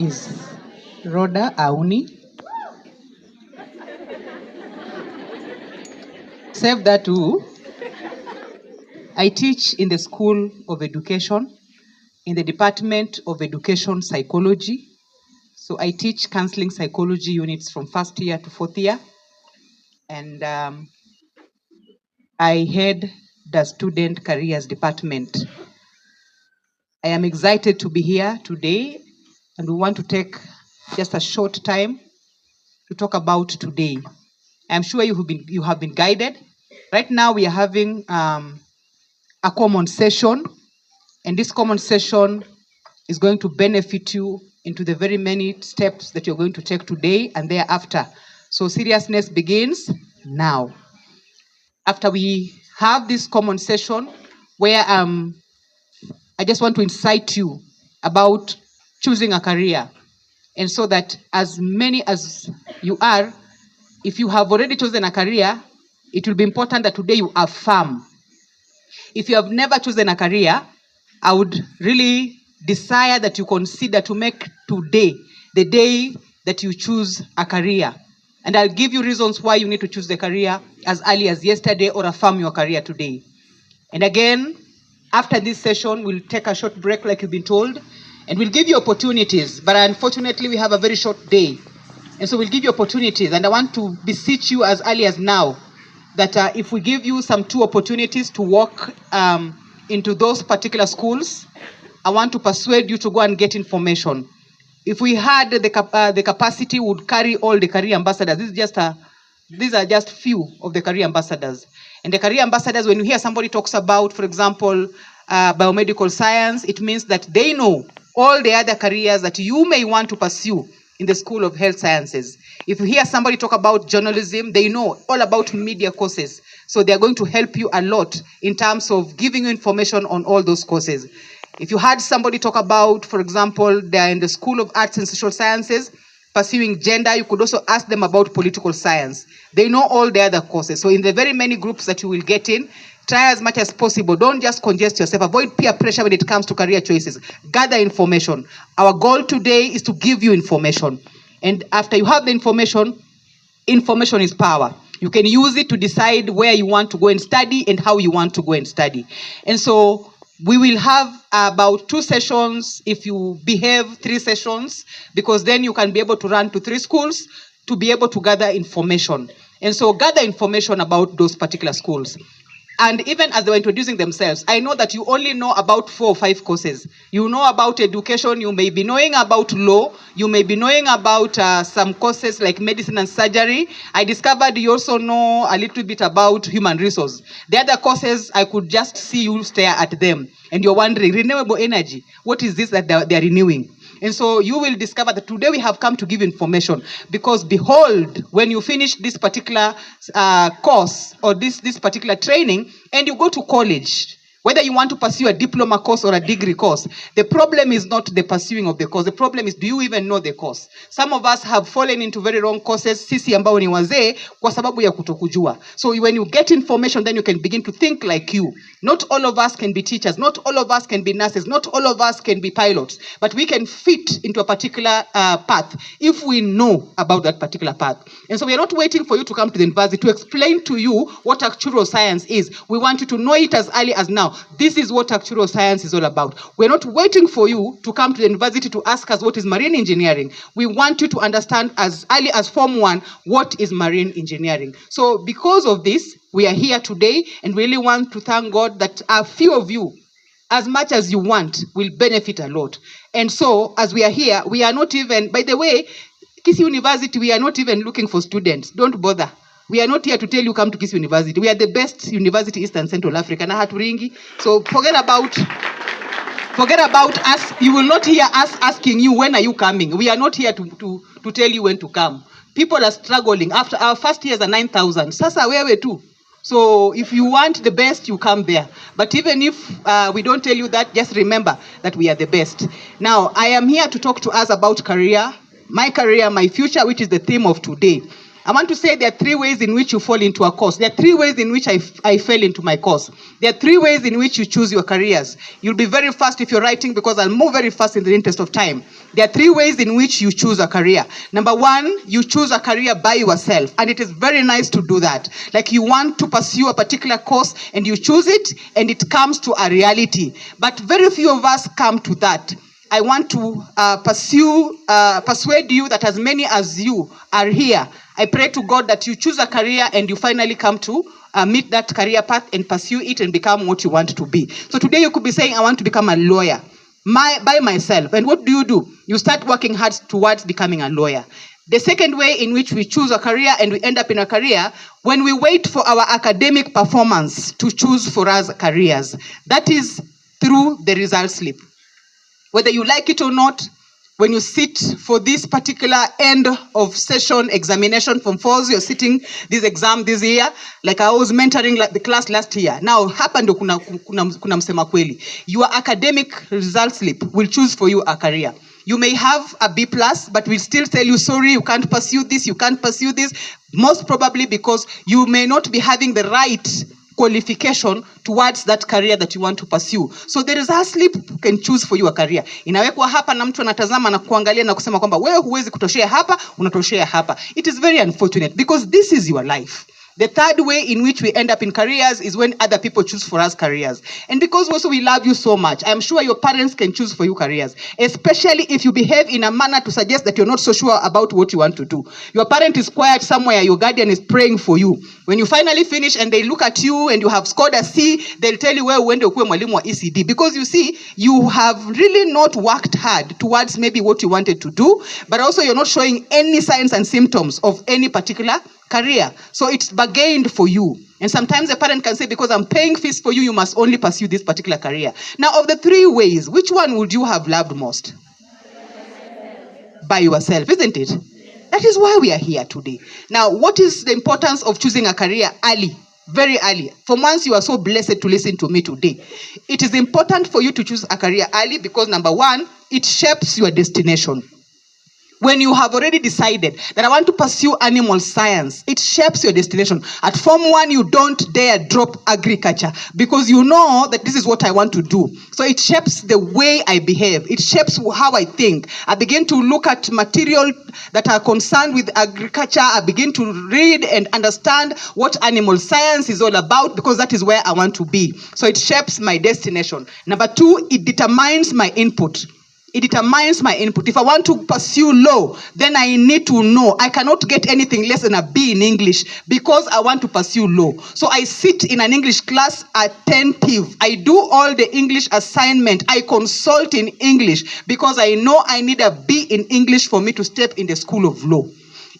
Is Rhoda Auni. Save that too. I teach in the School of Education, in the Department of Education Psychology. So I teach counseling psychology units from first year to fourth year. And I head the Student Careers Department. I am excited to be here today, and we want to take just a short time to talk about today. I'm sure you have been guided. Right now we are having a common session, and this common session is going to benefit you into the very many steps that you're going to take today and thereafter. So seriousness begins now. After we have this common session where I just want to incite you about choosing a career. And so that as many as you are, if you have already chosen a career, it will be important that today you affirm. If you have never chosen a career, I would really desire that you consider to make today the day that you choose a career. And I'll give you reasons why you need to choose the career as early as yesterday or affirm your career today. And again, after this session, we'll take a short break like you've been told, and we'll give you opportunities. But unfortunately, we have a very short day. And so we'll give you opportunities. And I want to beseech you as early as now that if we give you some 2 opportunities to walk into those particular schools, I want to persuade you to go and get information. If we had the capacity, we would carry all the career ambassadors. These are just few of the career ambassadors. And the career ambassadors, when you hear somebody talks about, for example, biomedical science, it means that they know all the other careers that you may want to pursue in the School of Health Sciences. If you hear somebody talk about journalism, they know all about media courses. So they are going to help you a lot in terms of giving you information on all those courses. If you heard somebody talk about, for example, they are in the School of Arts and Social Sciences, pursuing gender, you could also ask them about political science. They know all the other courses. So in the very many groups that you will get in, try as much as possible. Don't just congest yourself. Avoid peer pressure when it comes to career choices. Gather information. Our goal today is to give you information. And after you have the information is power. You can use it to decide where you want to go and study and how you want to go and study. And so we will have about 2 sessions, if you behave 3 sessions, because then you can be able to run to 3 schools to be able to gather information. And so gather information about those particular schools. And even as they were introducing themselves, I know that you only know about 4 or 5 courses. You know about education, you may be knowing about law, you may be knowing about some courses like medicine and surgery. I discovered you also know a little bit about human resource. The other courses, I could just see you stare at them. And you're wondering, renewable energy, what is this that they're renewing? And so you will discover that today we have come to give information, because behold, when you finish this particular course or this particular training and you go to college, whether you want to pursue a diploma course or a degree course, the problem is not the pursuing of the course. The problem is, do you even know the course? Some of us have fallen into very wrong courses, sisi ambao ni wazee, kwa sababu ya kutokujua. So when you get information, then you can begin to think like you. Not all of us can be teachers. Not all of us can be nurses. Not all of us can be pilots. But we can fit into a particular path if we know about that particular path. And so we are not waiting for you to come to the university to explain to you what actuarial science is. We want you to know it as early as now. This is what actuarial science is all about. We're not waiting for you to come to the university to ask us what is marine engineering. We want you to understand as early as Form 1 what is marine engineering. So because of this, we are here today and really want to thank God that a few of you, as much as you want, will benefit a lot. And so as we are here, we are not even, by the way, Kisii University, we are not even looking for students. Don't bother. We are not here to tell you come to Kisii University. We are the best university East and Central Africa. Na haturingi. So forget about us. You will not hear us asking you, when are you coming? We are not here to tell you when to come. People are struggling. After our first years are 9,000. Sasa wewe tu. So if you want the best, you come there. But even if we don't tell you that, just remember that we are the best. Now, I am here to talk to us about career, my future, which is the theme of today. I want to say there are 3 ways in which you fall into a course. There are 3 ways in which I fell into my course. There are 3 ways in which you choose your careers. You'll be very fast if you're writing because I'll move very fast in the interest of time. There are 3 ways in which you choose a career. Number 1, you choose a career by yourself. And it is very nice to do that. Like you want to pursue a particular course and you choose it and it comes to a reality. But very few of us come to that. I want to persuade you that as many as you are here, I pray to God that you choose a career and you finally come to meet that career path and pursue it and become what you want to be. So today you could be saying, I want to become a lawyer by myself. And what do? You start working hard towards becoming a lawyer. The second way in which we choose a career and we end up in a career, when we wait for our academic performance to choose for us careers, that is through the result slip. Whether you like it or not, when you sit for this particular end of session examination from FOS, you're sitting this exam this year, like I was mentoring the class last year. Now, hapa ndo kuna msema kweli. Your academic result slip will choose for you a career. You may have a B+, but we'll still tell you, sorry, you can't pursue this, you can't pursue this, most probably because you may not be having the right qualification towards that career that you want to pursue. So the result slip can choose for you a career. Inawekwa hapa na mtu anatazama na kuangalia na kusema kwamba wewe huwezi kutoshea hapa, unatoshea hapa. It is very unfortunate because this is your life. The third way in which we end up in careers is when other people choose for us careers. And because also we love you so much, I'm sure your parents can choose for you careers, especially if you behave in a manner to suggest that you're not so sure about what you want to do. Your parent is quiet somewhere, your guardian is praying for you. When you finally finish and they look at you and you have scored a C, they'll tell you where uende ukuwe mwalimu wa ECD. Because you see, you have really not worked hard towards maybe what you wanted to do, but also you're not showing any signs and symptoms of any particular career. So it's bargained for you. And sometimes a parent can say, because I'm paying fees for you, you must only pursue this particular career. Now, of the 3 ways, which one would you have loved most? By yourself, isn't it? That is why we are here today. Now, what is the importance of choosing a career early? Very early. For once you are so blessed to listen to me today. It is important for you to choose a career early because number 1, it shapes your destination. When you have already decided that I want to pursue animal science, it shapes your destination. At Form 1, you don't dare drop agriculture because you know that this is what I want to do. So it shapes the way I behave. It shapes how I think. I begin to look at material that are concerned with agriculture. I begin to read and understand what animal science is all about because that is where I want to be. So it shapes my destination. Number 2, it determines my input. It determines my input. If I want to pursue law, then I need to know. I cannot get anything less than a B in English because I want to pursue law. So I sit in an English class attentive. I do all the English assignment. I consult in English because I know I need a B in English for me to step in the school of law.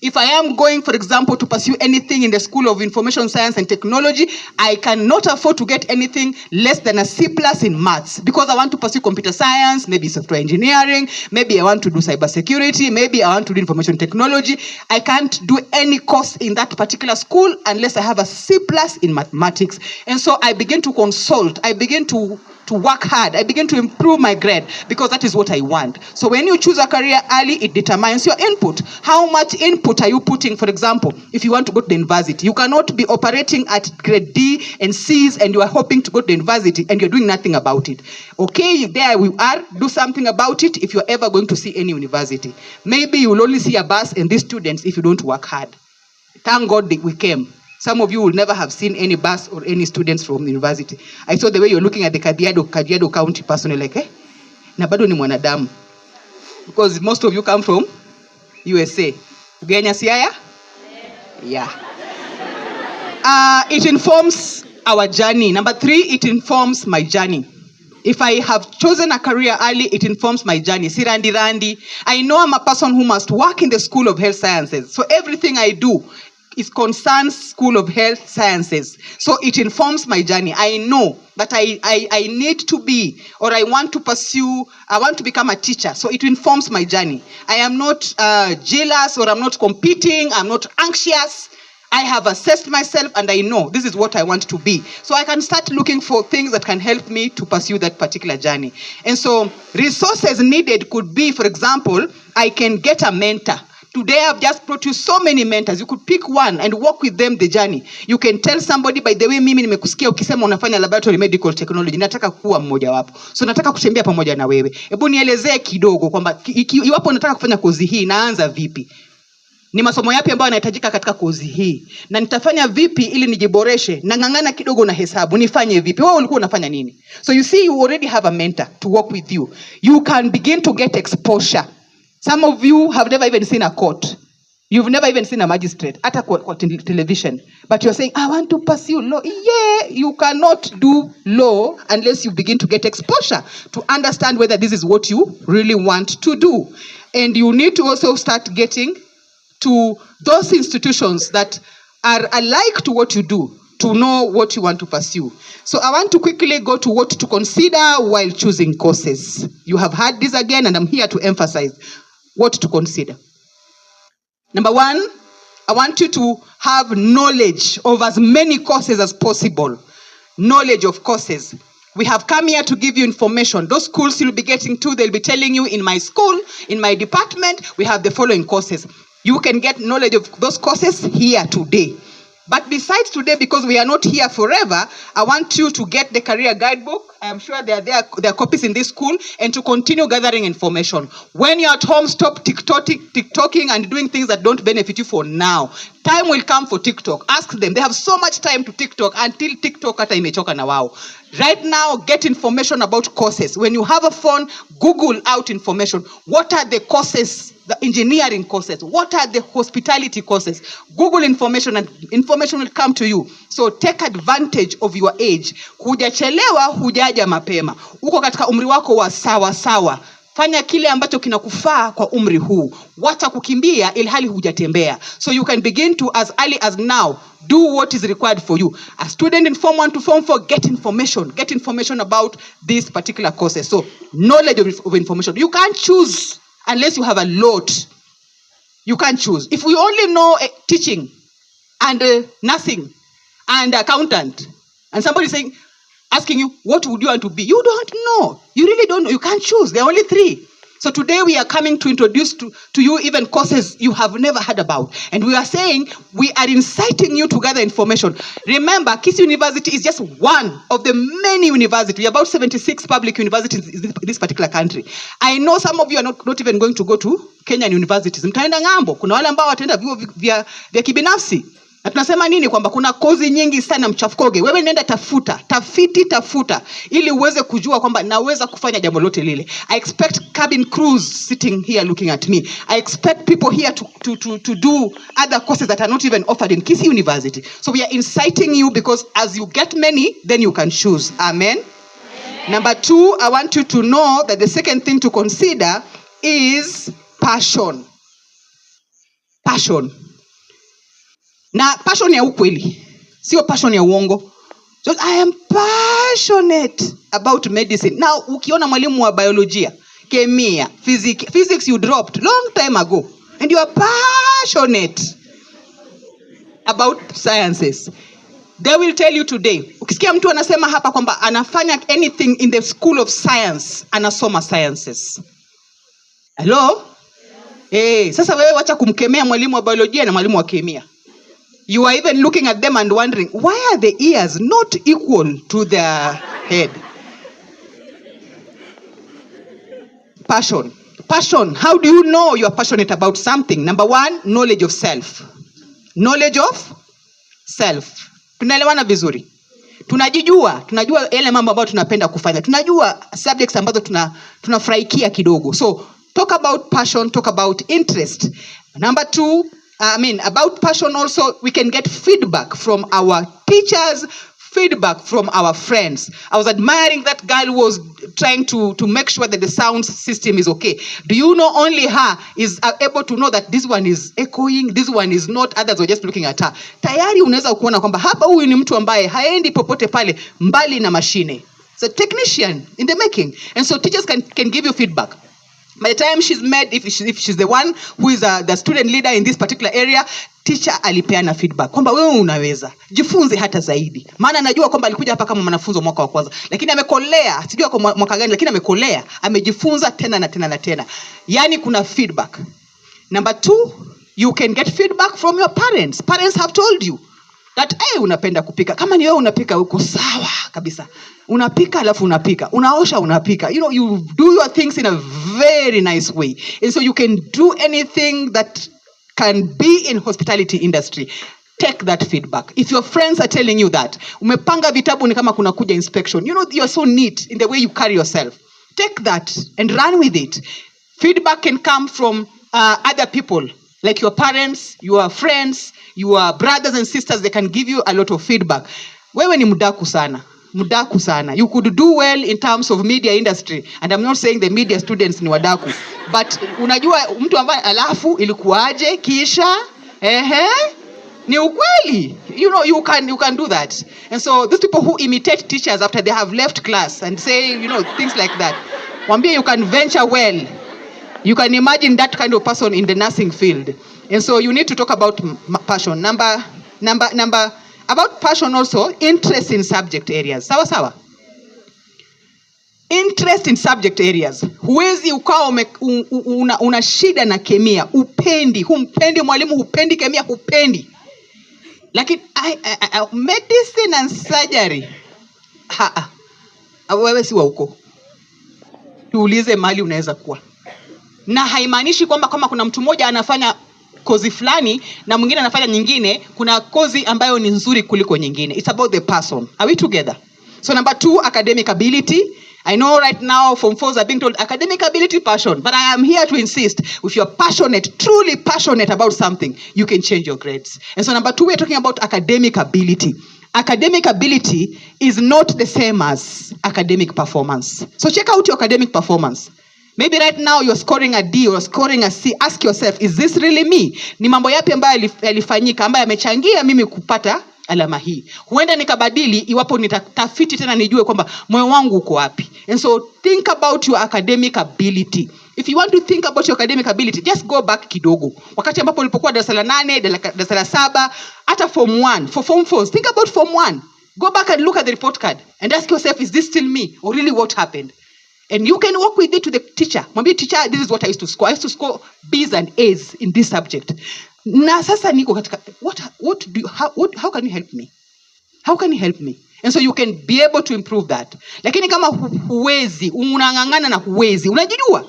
If I am going, for example, to pursue anything in the School of Information Science and Technology, I cannot afford to get anything less than a C+ in maths because I want to pursue computer science, maybe software engineering, maybe I want to do cybersecurity, maybe I want to do information technology. I can't do any course in that particular school unless I have a C+ in mathematics. And so I begin to consult. I begin to work hard. I begin to improve my grade because that is what I want. So when you choose a career early, it determines your input. How much input are you putting? For example, if you want to go to the university, you cannot be operating at grade D and C's and you are hoping to go to the university and you're doing nothing about it. Okay, there we are. Do something about it if you're ever going to see any university. Maybe you will only see a bus and these students if you don't work hard. Thank God that we came. Some of you will never have seen any bus or any students from the university. I saw the way you're looking at the Kajiado County personally, like, na bado ni mwanadamu. Because most of you come from USA. Ugenya Siaya? Yeah. It informs our journey. Number 3, it informs my journey. If I have chosen a career early, it informs my journey. Sirandi Randi. I know I'm a person who must work in the School of Health Sciences. So everything I do, it concerns School of Health Sciences. So it informs my journey. I know that I need to be, or I want to pursue, I want to become a teacher. So it informs my journey. I am not jealous or I'm not competing. I'm not anxious. I have assessed myself and I know this is what I want to be. So I can start looking for things that can help me to pursue that particular journey. And so resources needed could be, for example, I can get a mentor Today I've just brought you so many mentors. You could pick one and walk with them the journey. You can tell somebody, by the way, mimi nimekusikia ukisema unafanya laboratory medical technology, nataka kuwa mmoja wapo. So nataka kutembea pamoja na wewe. Hebu nielezee kidogo kwamba iwapo unataka kufanya kozi hii, naanza vipi? Ni masomo yapi ambayo yanahitajika katika kozi hii? Na nitafanya vipi ili nijiboreshe? Nang'ang'ana kidogo na hesabu, nifanye vipi? Wewe ulikuwa unafanya nini? So you see, you already have a mentor to work with you. You can begin to get exposure. Some of you have never even seen a court. You've never even seen a magistrate at a television. But you're saying, I want to pursue law. Yeah, you cannot do law unless you begin to get exposure to understand whether this is what you really want to do. And you need to also start getting to those institutions that are alike to what you do, to know what you want to pursue. So I want to quickly go to what to consider while choosing courses. You have heard this again, and I'm here to emphasize what to consider. Number one, I want you to have knowledge of as many courses as possible. Knowledge of courses. We have come here to give you information. Those schools you'll be getting to, they'll be telling you, in my school, in my department, we have the following courses. You can get knowledge of those courses here today. But besides today, because we are not here forever, I want you to get the career guidebook. I am sure there are copies in this school, and to continue gathering information. When you're at home, stop TikToking and doing things that don't benefit you for now. Time will come for TikTok. Ask them. They have so much time to TikTok until TikTok hata imechoka na wao. Right now, get information about courses. When you have a phone, Google out information. What are the courses? The engineering courses. What are the hospitality courses? Google information and information will come to you. So take advantage of your age. Hujachelewa, hujaja mapema. Uko katika umri wako wa sawa sawa. Fanya kile ambacho kinakufaa kwa umri huu. Wacha kukimbia ilhali hujatembea. So you can begin to, as early as now, do what is required for you. A student in Form 1 to Form 4, get information. Get information about these particular courses. So knowledge of information. You can't choose unless you have a lot. You can't choose. If we only know teaching and nursing and accountant, and somebody saying, asking you, what would you want to be? You don't know. You really don't know. You can't choose. There are only 3. So today we are coming to introduce to you even courses you have never heard about. And we are saying, we are inciting you to gather information. Remember, Kisii University is just one of the many universities. We have about 76 public universities in this particular country. I know some of you are not even going to go to Kenyan universities. Mtaenda ngambo. Kuna wale ambao wataenda vyuo vya kibinafsi. Na tunasema nini? Kwamba kuna kozi nyingi sana mchafukoge. Wewe nenda tafuta ili uweze kujua kwamba naweza kufanya jambo lote lile. I expect cabin crews sitting here looking at me. I expect people here to do other courses that are not even offered in Kisii University. So we are inciting you, because as you get many, then you can choose. Amen. Number 2, I want you to know that the second thing to consider is passion. Passion. Na passion ya ukweli, sio passion ya uongo. So I am passionate about medicine. Now, ukiona mwalimu wa biolojia, kemia, physics you dropped long time ago, and you are passionate about sciences. They will tell you today. Ukisikia mtu anasema hapa kwamba anafanya anything in the school of science, anasoma sciences. Hello? Sasa wewe wacha kumkemea mwalimu wa biolojia na mwalimu wa kemia. You are even looking at them and wondering, why are the ears not equal to their head? Passion. Passion. How do you know you are passionate about something? Number 1, knowledge of self. Knowledge of self. Tunaelewana vizuri. Tunajua yale mambo ambayo tunapenda kufanya. Tunajua subjects ambazo tunafurahikia kidogo. So talk about passion, talk about interest. Number 2, about passion also, we can get feedback from our teachers, feedback from our friends. I was admiring that girl who was trying to make sure that the sound system is okay. Do you know only her is able to know that this one is echoing, this one is not, others were just looking at her. Tayari unaweza kuona kwamba hapa huyu ni mtu ambaye haendi popote pale mbali na mashine. It's a technician in the making. And so teachers can give you feedback. By the time she's met, if she's the one who is the student leader in this particular area, teacher alipeana feedback kwamba wewe unaweza jifunze hata zaidi. Maana najua kwamba alikuja hapa kama mwanafunzi mwaka wa kwanza, lakini amekolea, sijui kwa mwaka gani, lakini amekolea, amejifunza tena na tena na tena. Yani kuna feedback. Number 2, you can get feedback from your parents. Parents have told you that unapenda kupika. Kama ni wewe unapika uko sawa kabisa. Unapika alafu unapika. Unaosha unapika. You do your things in a very nice way. And so you can do anything that can be in hospitality industry. Take that feedback. If your friends are telling you that, umepanga vitabu ni kama kuna kuja inspection. You are so neat in the way you carry yourself. Take that and run with it. Feedback can come from other people, like your parents, your friends, your brothers and sisters. They can give you a lot of feedback. Wewe ni mudaku sana. Mudaku sana. You could do well in terms of media industry. And I'm not saying the media students ni wadaku. But unajua mtu ambaye alafu ilikuwaje kisha ni ukweli. You can do that. And so those people who imitate teachers after they have left class and say, things like that. Wambie you can venture well. You can imagine that kind of person in the nursing field. And so you need to talk about passion. Number about passion also, interest in subject areas. Sawa. Interest in subject areas. Huwezi ukawa una shida na kemia, humpendi mwalimu, hupendi kemia, hupendi. Lakini medicine and surgery. Wewe si wa huko. Tuulize mali unaweza kuwa. Na haimaanishi kwamba kama kuna mtu mmoja anafanya kozi fulani na mwingine anafanya nyingine, kuna kozi ambayo ni nzuri kuliko nyingine. It's about the person. Are we together? So number 2, academic ability. I know right now Form 4s are being told academic ability, passion. But I am here to insist, if you're passionate, truly passionate about something, you can change your grades. And so number 2, we're talking about academic ability. Academic ability is not the same as academic performance. So check out your academic performance. Maybe right now you're scoring a D or scoring a C. Ask yourself, is this really me? Ni mambo yapi ambayo yalifanyika ambayo yamechangia mimi kupata alama hii? Huenda nikabadili iwapo nitatafiti tena nijue kwamba moyo wangu uko wapi. And so think about your academic ability. If you want to think about your academic ability, just go back kidogo. Wakati ambapo ulipokuwa darasa la 8, darasa la 7, hata Form 1, for Form 4s, think about Form 1. Go back and look at the report card and ask yourself, is this still me or really what happened? And you can work with it to the teacher. Mwambie teacher, this is what I used to score. I used to score B's and A's in this subject. Na sasa niko katika how can you help me? How can you help me? And so you can be able to improve that. Lakini kama huwezi, unangangana na huwezi, unajijua.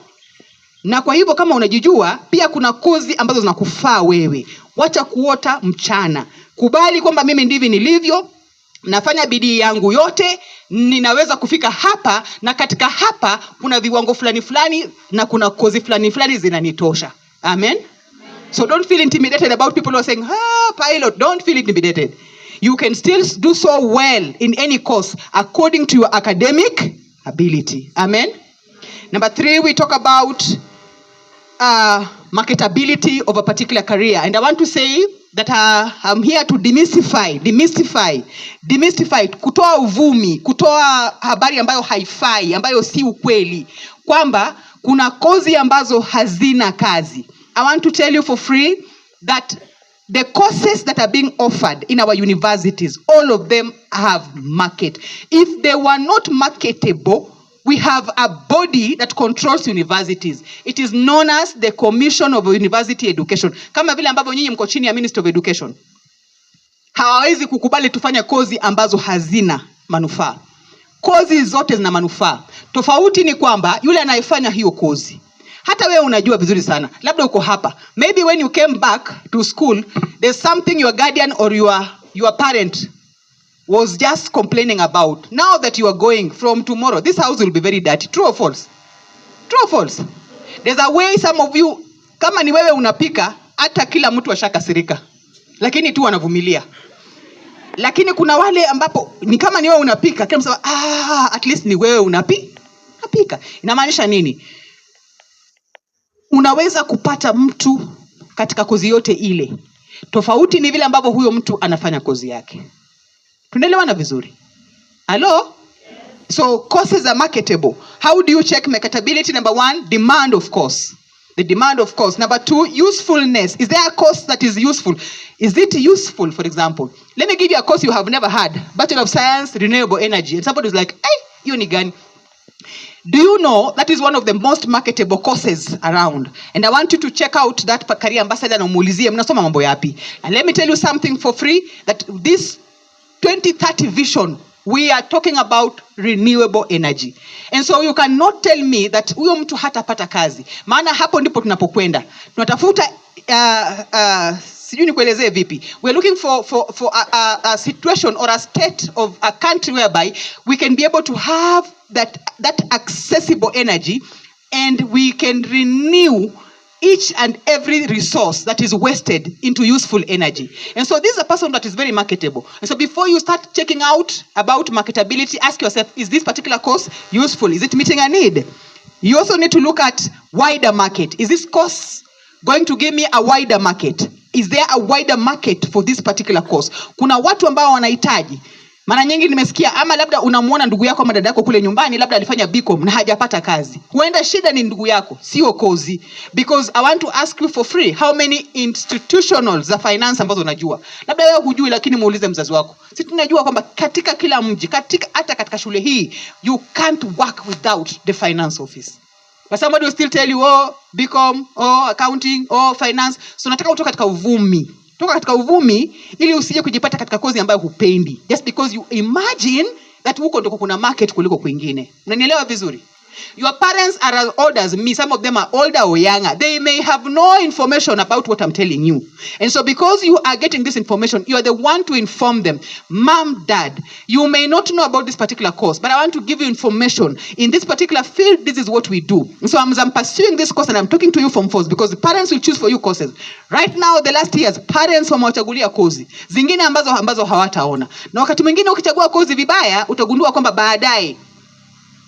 Na kwa hivyo kama unajijua, pia kuna kozi ambazo zinakufaa wewe. Wacha kuota mchana. Kubali kwamba mimi ndivyo nilivyo. Nafanya bidii yangu yote, ninaweza kufika hapa, na katika hapa kuna viwango fulani na kuna kozi fulani zinanitosha. Amen. So don't feel intimidated about people who are saying, pilot, don't feel intimidated. You can still do so well in any course according to your academic ability. Amen. Number 3, we talk about marketability of a particular career. And I want to say that I'm here to demystify, kutoa uvumi, kutoa habari ambayo haifai, ambayo si ukweli, kwamba kuna kozi ambazo hazina kazi. I want to tell you for free that the courses that are being offered in our universities, all of them have market. If they were not marketable, we have a body that controls universities. It is known as the Commission of University Education. Kama vile ambavyo nyinyi mko chini ya Ministry of Education. Hawawezi kukubali tufanye kozi ambazo hazina manufaa. Kozi zote zina manufaa. Tofauti ni kwamba yule anayefanya hiyo kozi, hata wewe unajua vizuri sana. Labda uko hapa. Maybe when you came back to school, there's something your guardian or your parent was just complaining about. Now that you are going from tomorrow, this house will be very dirty. True or false? True or false? There's a way some of you, kama ni wewe unapika, hata kila mtu ashakasirika. Lakini tu wanavumilia. Lakini kuna wale ambapo ni kama ni wewe unapika, kila mtu at least ni wewe unapika. Inamaanisha nini? Unaweza kupata mtu katika kozi yote ile. Tofauti ni vile ambavyo huyo mtu anafanya kozi yake. Tunaelewana vizuri? Hello? So courses are marketable. How do you check marketability? Number 1, demand of course. The demand of course. Number 2, usefulness. Is there a course that is useful? Is it useful, for example? Let me give you a course you have never had. Bachelor of Science, Renewable Energy. And somebody is like, hey, hiyo ni gani? Do you know that is one of the most marketable courses around? And I want you to check out that career ambassador na umuulizie mnasoma mambo yapi. And let me tell you something for free, that this 2030 vision, we are talking about renewable energy. And so you cannot tell me that huyo mtu hatapata kazi. Maana hapo ndipo tunapokwenda. Tunatafuta sijui nikuelezee vipi. We're looking for a situation or a state of a country whereby we can be able to have that accessible energy, and we can renew each and every resource that is wasted into useful energy. And so this is a person that is very marketable. And so before you start checking out about marketability, ask yourself, is this particular course useful? Is it meeting a need? You also need to look at wider market. Is this course going to give me a wider market? Is there a wider market for this particular course? Kuna watu ambao wanahitaji. Mara nyingi nimesikia ama labda unamuona ndugu yako ama dada yako kule nyumbani labda alifanya BCom na hajapata kazi. Huenda shida ni ndugu yako, sio kozi. Because I want to ask you for free, how many institutionals za finance ambazo unajua? Labda wewe hujui, lakini muulize mzazi wako. Sisi tunajua kwamba katika kila mji, hata katika shule hii, you can't work without the finance office. But somebody will still tell you, oh, BCom, oh, accounting, oh, finance. So nataka utoka katika uvumi. Toka katika uvumi ili usije kujipata katika kozi ambayo hupendi. Just because you imagine that huko ndiko kuna market kuliko kwingine. Unanielewa vizuri? Your parents are as old as me. Some of them are older or younger. They may have no information about what I'm telling you. And so because you are getting this information, you are the one to inform them. Mom, dad, you may not know about this particular course, but I want to give you information. In this particular field, this is what we do. And so I'm pursuing this course and I'm talking to you from first because the parents will choose for you courses. Right now, the last years, parents wamewachagulia kozi. Zingine ambazo hawataona. Na wakati mwingine ukichagua kozi vibaya, utagundua kwamba baadaye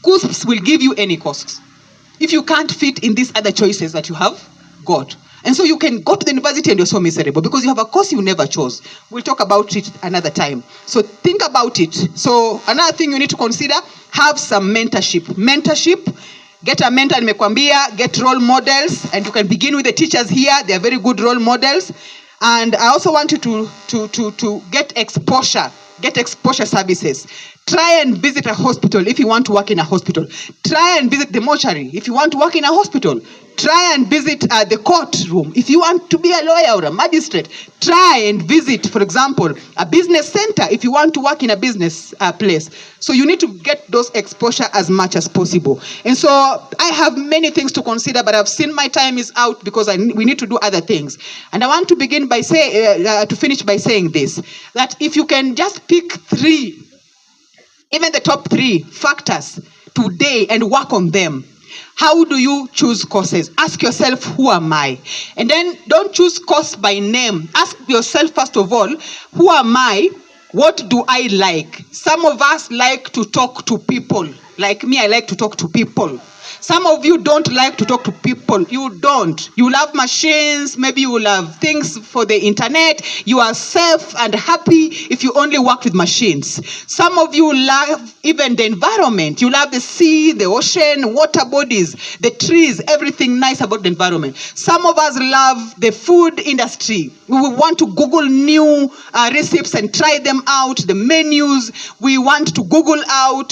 KUSPs will give you any costs if you can't fit in these other choices that you have got. And so you can go to the university and you're so miserable because you have a course you never chose. We'll talk about it another time. So think about it. So another thing you need to consider, have some mentorship. Mentorship, get a mentor, nimekwambia, get role models, and you can begin with the teachers here. They are very good role models. And I also want you to get exposure. Get exposure services. Try and visit a hospital if you want to work in a hospital. Try and visit the mortuary if you want to work in a hospital. Try and visit the courtroom if you want to be a lawyer or a magistrate. Try and visit, for example, a business center if you want to work in a business place. So you need to get those exposure as much as possible. And so I have many things to consider, but I've seen my time is out because we need to do other things. And I want to begin by to finish by saying this, that if you can just pick 3, even the top 3 factors today and work on them. How do you choose courses? Ask yourself, who am I? And then don't choose course by name. Ask yourself, first of all, who am I? What do I like? Some of us like to talk to people. Like me, I like to talk to people. Some of you don't like to talk to people. You don't. You love machines. Maybe you love things for the internet. You are safe and happy if you only work with machines. Some of you love even the environment. You love the sea, the ocean, water bodies, the trees, everything nice about the environment. Some of us love the food industry. We want to Google new recipes and try them out, the menus. We want to Google out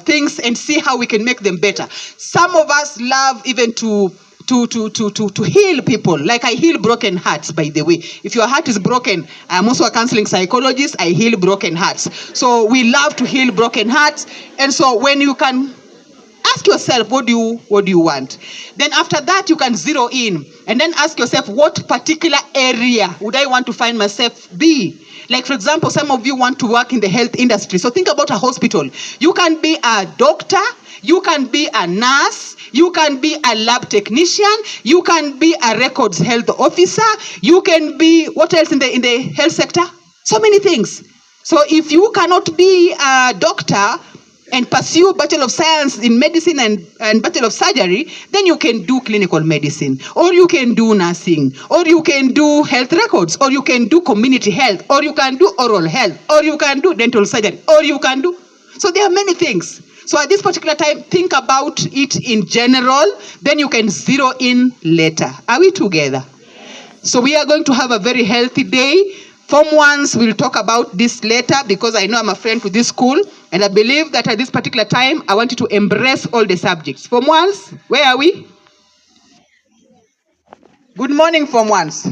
things and see how we can make them better. Some of us love even to heal people. Like I heal broken hearts, by the way. If your heart is broken, I'm also a counseling psychologist. I heal broken hearts. So we love to heal broken hearts. And so when you can ask yourself, what do you want? Then after that, you can zero in and then ask yourself, what particular area would I want to find myself be? Like, for example, some of you want to work in the health industry. So think about a hospital. You can be a doctor. You can be a nurse. You can be a lab technician. You can be a records health officer. You can be, what else in the health sector? So many things. So if you cannot be a doctor and pursue Bachelor of Science in Medicine and Bachelor of Surgery, then you can do clinical medicine, or you can do nursing, or you can do health records, or you can do community health, or you can do oral health, or you can do dental surgery, or you can do. So there are many things. So at this particular time, think about it in general, then you can zero in later. Are we together? Yes. So we are going to have a very healthy day. Form 1s will talk about this later because I know I'm a friend to this school. And I believe that at this particular time, I want you to embrace all the subjects. Form ones, where are we? Good morning, Form ones.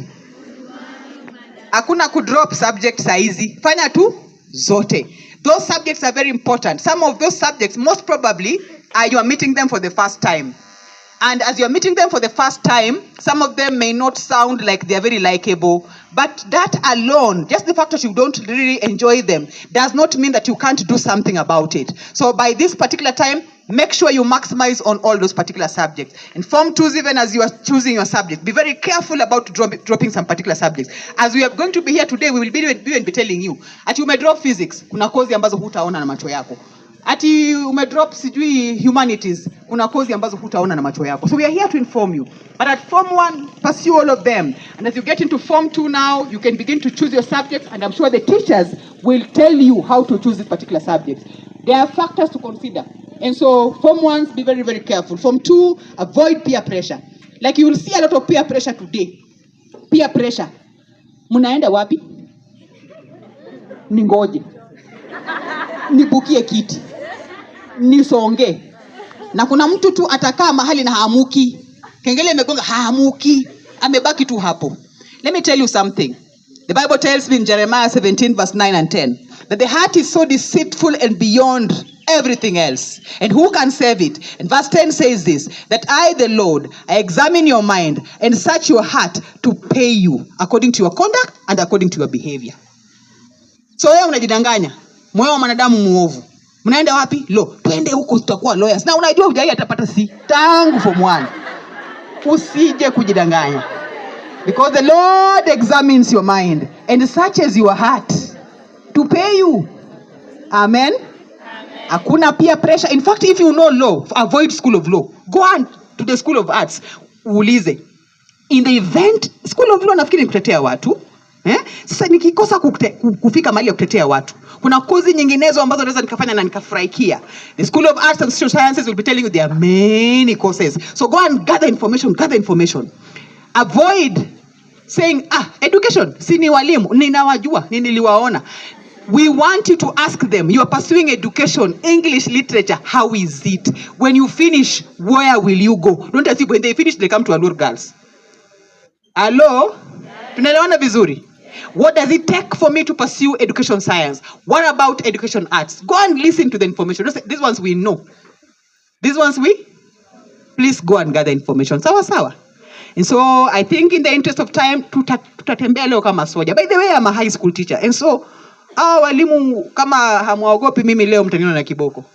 Hakuna kudrop subject saizi. Fanya tu zote. Those subjects are very important. Some of those subjects, most probably, you are meeting them for the first time. And as you're meeting them for the first time, some of them may not sound like they're very likable, but that alone, just the fact that you don't really enjoy them, does not mean that you can't do something about it. So by this particular time, make sure you maximize on all those particular subjects. In Form 2s, even as you are choosing your subject, be very careful about dropping some particular subjects. As we are going to be here today, we will be telling you, ati umedrop physics, kuna kozi ambazo hutaona na macho yako. Ati umedrop sijui humanities, kuna kozi ambazo hutaona na macho yako. So we are here to inform you. But at Form 1, pursue all of them. And as you get into Form 2 now, you can begin to choose your subjects, and I'm sure the teachers will tell you how to choose this particular subject. There are factors to consider. And so Form 1s, be very, very careful. Form 2, avoid peer pressure. Like you will see a lot of peer pressure today. Peer pressure. Munaenda wapi? Ningoje. Nibukie kiti. Nisonge. Na kuna mtu tu atakaa mahali na haamuki. Kengele imegonga haamuki. Amebaki tu hapo. Let me tell you something. The Bible tells me in Jeremiah 17 verse 9 and 10 that the heart is so deceitful and beyond everything else. And who can save it? And verse 10 says this, that I, the Lord, I examine your mind and search your heart to pay you according to your conduct and according to your behavior. So wewe unajidanganya. Moyo wa mwanadamu muovu. Mnaenda wapi? Twende huko tutakuwa lawyers. Na unajua hujai atapata si tangu Form 1. Usije kujidanganya. Because the Lord examines your mind and searches your heart to pay you. Amen. Hakuna peer pressure. In fact, if you know law, avoid school of law. Go on to the school of arts. Uulize. In the event, school of law nafikiri kutetea watu. Sasa nikikosa kufika mahali ya kutetea watu. Kuna kozi nyinginezo ambazo naweza nikafanya na nikafurahikia. The School of Arts and Social Sciences will be telling you there are many courses. So go and gather information. Avoid saying, education, si ni walimu, ninawajua, niliwaona. We want you to ask them, you are pursuing education, English literature, how is it? When you finish, where will you go? Don't assume when they finish, they come to Aluor girls. Hello? Tunaelewana vizuri? What does it take for me to pursue education science? What about education arts? Go and listen to the information. These ones we know. These ones please go and gather information. Sawa. And so I think in the interest of time, tutatembea leo kama soja. By the way, I'm a high school teacher. And so, walimu kama hamwaogopi mimi leo mtaniona na kiboko.